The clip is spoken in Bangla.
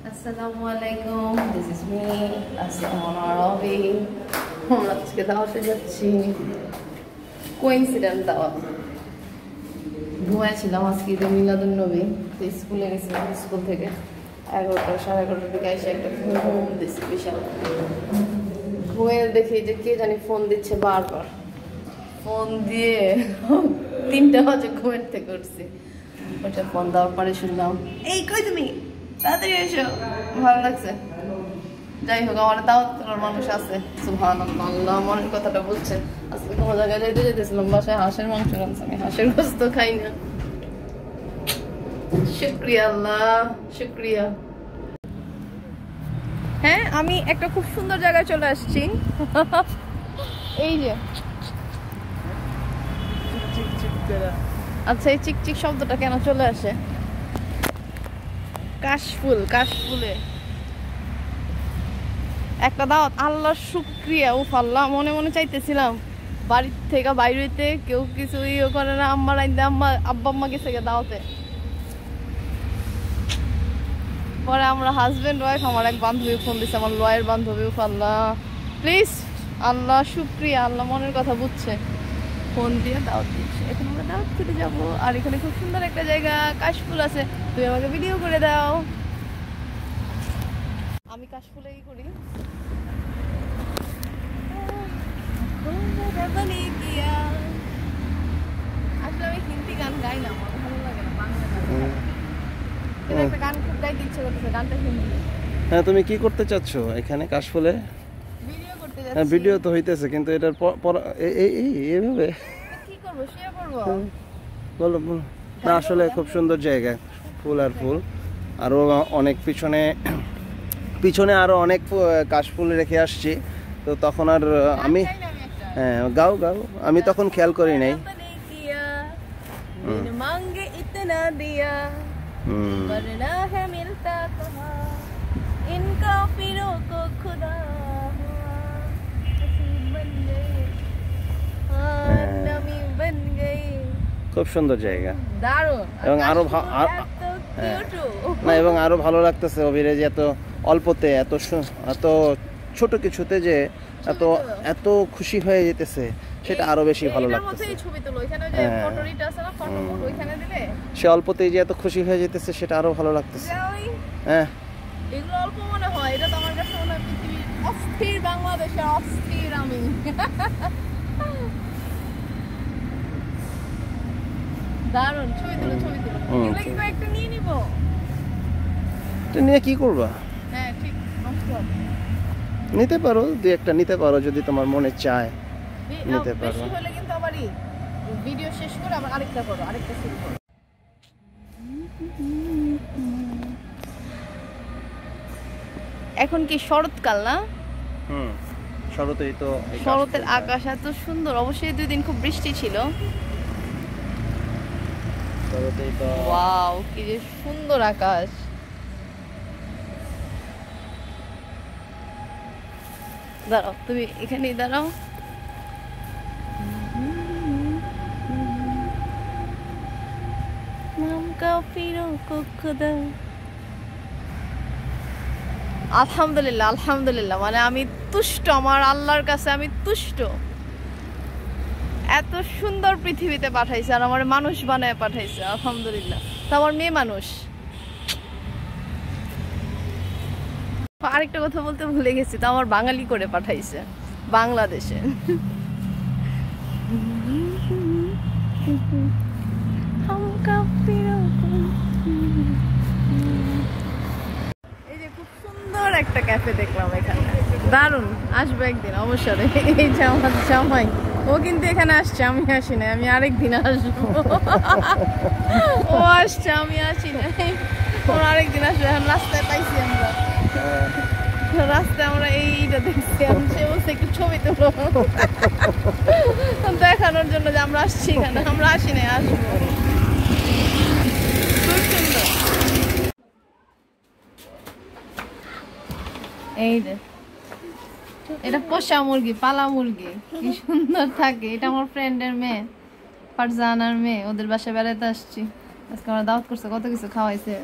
Assalamualaikum, this is me, Asma Arabi. আমরা আজকে দাওয়াতে যাচ্ছি। কোইন্সিডেন্ট দাওয়াত। ঘুমাইছিলাম আজকে ঈদে মিলাদুন্নবী, স্কুলে গেছিলাম, স্কুল থেকে 11টা 11:30 দিকে এসে একটা ঘুম দিচ্ছি বিশাল। ঘুমিয়ে দেখি যে কে জানি ফোন দিচ্ছে বারবার। ফোন দিয়ে 3টা বাজে ঘুমের থেকে উঠছি। ওটা ফোন দেওয়ার পরে শুনলাম, এই কই তুমি, তাড়াতাড়ি এসো, ভালো লাগছে। যাই হোক, আমার দাওয়াত করার মানুষ আছে। সুবহানাল্লাহ, মনের কথাটা বলছে। আজকে কোনো জায়গায় যেতেছিলাম, বাসায় হাঁসের মাংস রান্না, আমি হাঁসের গোস্ত খাই না। শুকরিয়া আল্লাহ, শুকরিয়া। হ্যাঁ, আমি একটা খুব সুন্দর জায়গায় চলে আসছি। এই যে আচ্ছা, এই চিকচিক শব্দটা কেন চলে আসে? কাশফুল, কাশফুলে একটা দাওয়াত। আল্লাহর শুকরিয়া। উফ আল্লাহ, মনে মনে চাইতেছিলাম বাড়ির থেকে বাইরে হইতে, কেউ কিছু ইয়ে করে না। আম্মার আব্বা আম্মা গেছে দাওয়াতে। পরে আমরা হাজবেন্ড ওয়াইফ, আমার এক বান্ধবী ফোন দিচ্ছে, আমার লয়ের বান্ধবী। উফ আল্লাহ, প্লিজ, আল্লাহ শুকরিয়া, আল্লাহ মনের কথা বুঝছে, ফোন দিয়ে দাওয়াত দিচ্ছে। এখন আমরা দাওয়াত খেতে যাবো। আর এখানে খুব সুন্দর একটা জায়গা, কাশফুল আছে। তুমি আমাকে ভিডিও করে দাও। আমি কাশফুলেই করি। আসলে আমি হিন্দি গান গাই না, আমার ভালো লাগে না বাংলা গান। কিন্তু একটা গান খুব গাইতে ইচ্ছে করতেছে, গানটা হিন্দি। হ্যাঁ, তুমি কি করতে চাচ্ছ এখানে কাশফুলে? ভিডিও করতে যাচ্ছি। হ্যাঁ, ভিডিও তো হইতেছে, কিন্তু এটার এইভাবে কি করব, শেয়ার করব? বলো বলো। না, আসলে খুব সুন্দর জায়গা, ফুল আর ফুল। আরো অনেক পিছনে আরো অনেক কাশফুল রেখে আসছি, তো তখন আর আমি হ্যাঁ গাও গাও, আমি তখন খেয়াল করি নাই। খুব সুন্দর জায়গা, এবং এবং আরো ভালো লাগতেছে অভিরে যে এত অল্পতে এত ছোট কিছুতে যে এত এত খুশি হয়ে যেতেছে, সেটা আরো বেশি ভালো লাগতেছে। সে অল্পতেই যে এত খুশি হয়ে যেতেছে, সেটা আরো ভালো লাগতেছে। হ্যাঁ, এগুলো অল্প মনে হয়, এটা তো আমার কাছে মনে হয় পৃথিবীর অস্থির, বাংলাদেশে অস্থির আমি। দারুণ ছবি তুলো, ছবি তুলো। এগুলো কি কয়েকটা নিয়ে নিব? এটা নিয়ে কি করবা? হ্যাঁ ঠিক, নিতে পারো, দুই একটা নিতে পারো যদি তোমার মনে চায়, নিতে পারো। বেশি হলে কিন্তু আবার ভিডিও শেষ করে আবার আরেকটা করো, আরেকটা শুরু করো। এখন কি শরৎকাল না? শরতেই তো, শরতের আকাশ এত সুন্দর। অবশ্যই 2 দিন খুব বৃষ্টি ছিল। শরতেই তো, ওয়াও, কি যে সুন্দর আকাশ। দাঁড়াও, তুমি এখানেই দাঁড়াও। আলহামদুলিল্লাহ, আলহামদুলিল্লাহ, মানে আমি তুষ্ট, আমার আল্লাহর কাছে আমি তুষ্ট। এত সুন্দর পৃথিবীতে পাঠাইছে, আর আমার মানুষ বানায় পাঠাইছে, আলহামদুলিল্লাহ। তো আমার মেয়ে মানুষ। আরেকটা কথা বলতে ভুলে গেছি, তো আমার বাঙালি করে পাঠাইছে বাংলাদেশে। এই যে খুব সুন্দর একটা ক্যাফে দেখলাম এখানে, দারুণ। আসবে একদিন অবসরে। এই যে আমার জামাই, ও কিন্তু এখানে আসছে, আমি আসি না, আমি আরেকদিন আসবো। ও আসছে, আমি আসি না, ওর আরেকদিন আসবে। এখন রাস্তায় পাইছি আমরা, রাস্তায় আমরা এইটা দেখছি, সে বলছে একটু ছবি তুলো, দেখানোর জন্য যে আমরা আসছি এখানে। আমরা আসি না, আসবো। খুব সুন্দর। এই যে এটা পোষা মুরগি, পালা মুরগি, কি সুন্দর থাকে। এটা আমার ফ্রেন্ডের মেয়ে, ফারজানার মেয়ে, ওদের বাসায় বেড়াতে আসছি আজকে। আমরা দাওয়াত করছে, কত কিছু খাওয়াইছে।